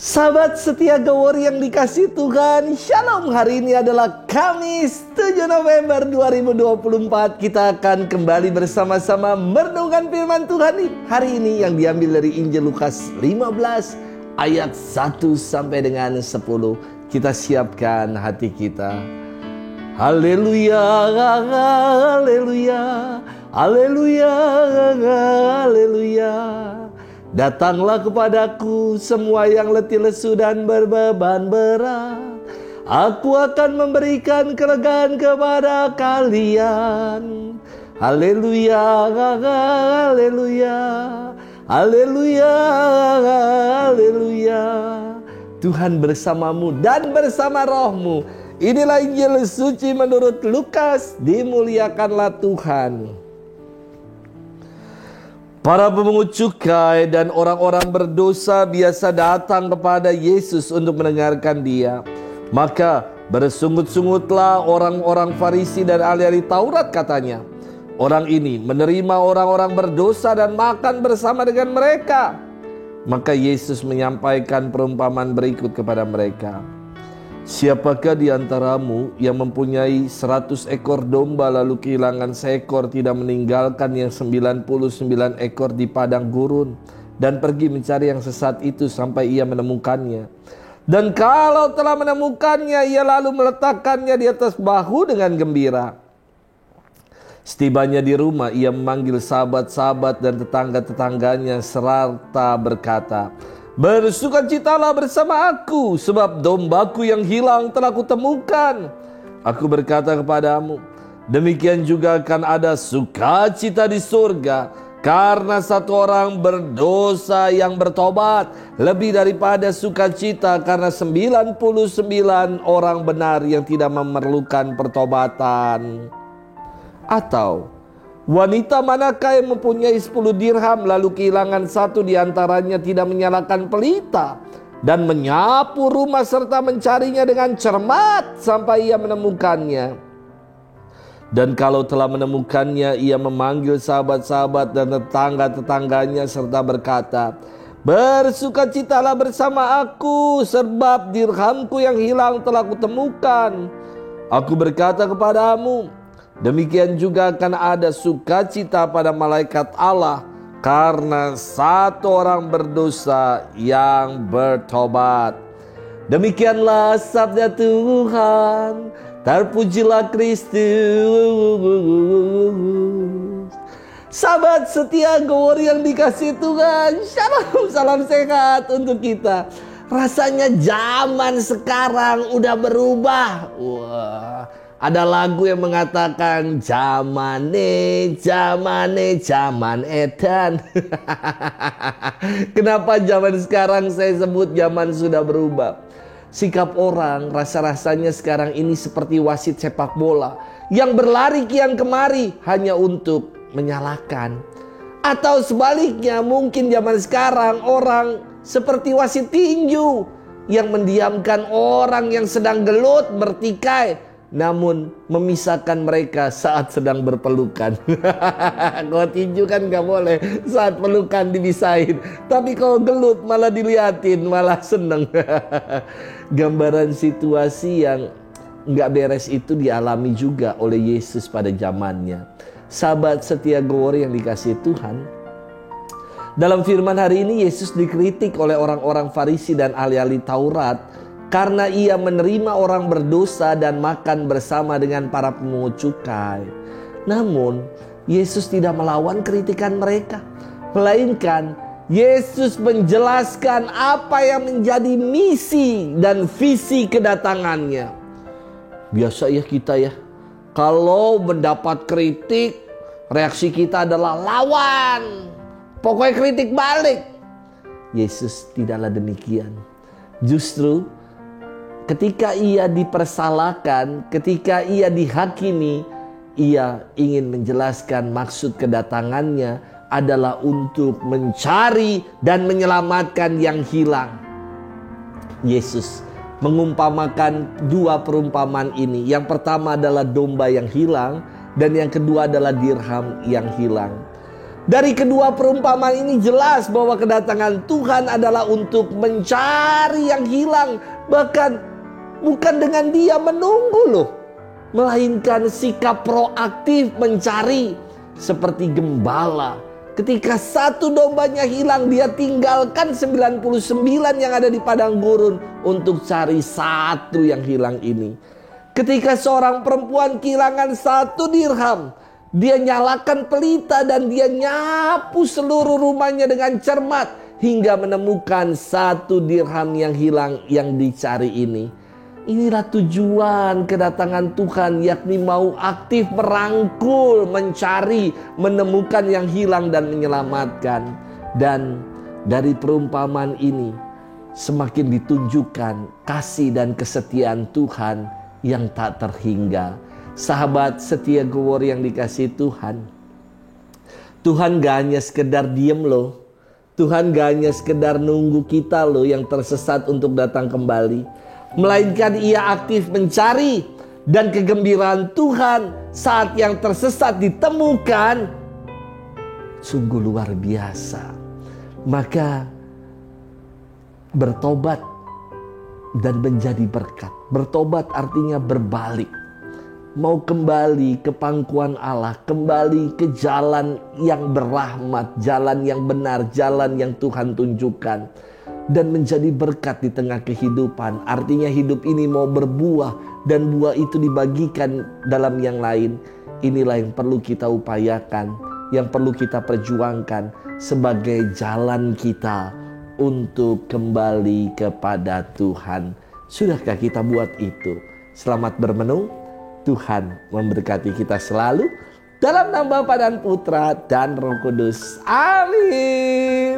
Sahabat setia Gawori yang dikasih Tuhan, Shalom. Hari ini adalah Kamis 7 November 2024. Kita akan kembali bersama-sama merenungkan firman Tuhan hari ini yang diambil dari Injil Lukas 15 ayat 1 sampai dengan 10. Kita siapkan hati kita. Haleluya, haleluya, haleluya, haleluya. Datanglah kepadaku semua yang letih lesu dan berbeban berat. Aku akan memberikan kelegaan kepada kalian. Haleluya, haleluya, haleluya, haleluya. Tuhan bersamamu dan bersama rohmu. Inilah Injil suci menurut Lukas. Dimuliakanlah Tuhan. Para pemungut cukai dan orang-orang berdosa biasa datang kepada Yesus untuk mendengarkan Dia. Maka bersungut-sungutlah orang-orang Farisi dan ahli-ahli Taurat, katanya. Orang ini menerima orang-orang berdosa dan makan bersama dengan mereka. Maka Yesus menyampaikan perumpamaan berikut kepada mereka. Siapakah di antaramu yang mempunyai 100 ekor domba lalu kehilangan seekor, tidak meninggalkan yang 99 ekor di padang gurun dan pergi mencari yang sesat itu sampai ia menemukannya? Dan kalau telah menemukannya, ia lalu meletakkannya di atas bahu dengan gembira. Setibanya di rumah, ia memanggil sahabat-sahabat dan tetangga-tetangganya serta berkata, "Bersukacitalah bersama aku, sebab dombaku yang hilang telah kutemukan. Aku berkata kepadamu, demikian juga akan ada sukacita di surga karena satu orang berdosa yang bertobat, lebih daripada sukacita karena 99 orang benar yang tidak memerlukan pertobatan." Atau, wanita manakah yang mempunyai 10 dirham lalu kehilangan satu di antaranya, tidak menyalakan pelita dan menyapu rumah serta mencarinya dengan cermat sampai ia menemukannya? Dan kalau telah menemukannya, ia memanggil sahabat-sahabat dan tetangga-tetangganya serta berkata, "Bersukacitalah bersama aku, sebab dirhamku yang hilang telah kutemukan." Aku berkata kepadamu, demikian juga akan ada sukacita pada malaikat Allah karena satu orang berdosa yang bertobat. Demikianlah sabda Tuhan. Terpujilah Kristus. Sahabat setia Gawori yang dikasih Tuhan, Shalom, salam sehat untuk kita. Rasanya zaman sekarang udah berubah. Wah, ada lagu yang mengatakan zaman edan. Kenapa zaman sekarang saya sebut zaman sudah berubah? Sikap orang rasa-rasanya sekarang ini seperti wasit sepak bola yang berlari kian kemari hanya untuk menyalahkan. Atau sebaliknya, mungkin zaman sekarang orang seperti wasit tinju yang mendiamkan orang yang sedang gelut bertikai, namun memisahkan mereka saat sedang berpelukan. Kalau tinju kan gak boleh, saat pelukan dipisahin. Tapi kalau gelut malah diliatin, malah seneng. Gambaran situasi yang gak beres itu dialami juga oleh Yesus pada zamannya. Sahabat setia Gawori yang dikasihi Tuhan, dalam firman hari ini Yesus dikritik oleh orang-orang Farisi dan ahli-ahli Taurat karena ia menerima orang berdosa dan makan bersama dengan para pemungut cukai. Namun, Yesus tidak melawan kritikan mereka, melainkan Yesus menjelaskan apa yang menjadi misi dan visi kedatangannya. Biasa ya kita ya, kalau mendapat kritik, reaksi kita adalah lawan. Pokoknya kritik balik. Yesus tidaklah demikian. Justru ketika ia dipersalahkan, ketika ia dihakimi, ia ingin menjelaskan maksud kedatangannya adalah untuk mencari dan menyelamatkan yang hilang. Yesus mengumpamakan dua perumpamaan ini. Yang pertama adalah domba yang hilang dan yang kedua adalah dirham yang hilang. Dari kedua perumpamaan ini jelas bahwa kedatangan Tuhan adalah untuk mencari yang hilang. Bahkan bukan dengan dia menunggu loh, melainkan sikap proaktif mencari. Seperti gembala, ketika satu dombanya hilang, dia tinggalkan 99 yang ada di padang gurun untuk cari satu yang hilang ini. Ketika seorang perempuan kehilangan 1 dirham, dia nyalakan pelita dan dia nyapu seluruh rumahnya dengan cermat hingga menemukan 1 dirham yang hilang yang dicari ini. Inilah tujuan kedatangan Tuhan, yakni mau aktif merangkul, mencari, menemukan yang hilang dan menyelamatkan. Dan dari perumpamaan ini semakin ditunjukkan kasih dan kesetiaan Tuhan yang tak terhingga. Sahabat setia Gowor yang dikasihi Tuhan, Tuhan gak hanya sekedar diem loh. Tuhan gak hanya sekedar nunggu kita loh yang tersesat untuk datang kembali, melainkan ia aktif mencari. Dan kegembiraan Tuhan saat yang tersesat ditemukan sungguh luar biasa. Maka bertobat dan menjadi berkat. Bertobat artinya berbalik, mau kembali ke pangkuan Allah, kembali ke jalan yang berrahmat, jalan yang benar, jalan yang Tuhan tunjukkan, dan menjadi berkat di tengah kehidupan. Artinya hidup ini mau berbuah dan buah itu dibagikan dalam yang lain. Inilah yang perlu kita upayakan, yang perlu kita perjuangkan sebagai jalan kita untuk kembali kepada Tuhan. Sudahkah kita buat itu? Selamat bermenung. Tuhan memberkati kita selalu. Dalam nama Bapa dan Putra dan Roh Kudus. Amin.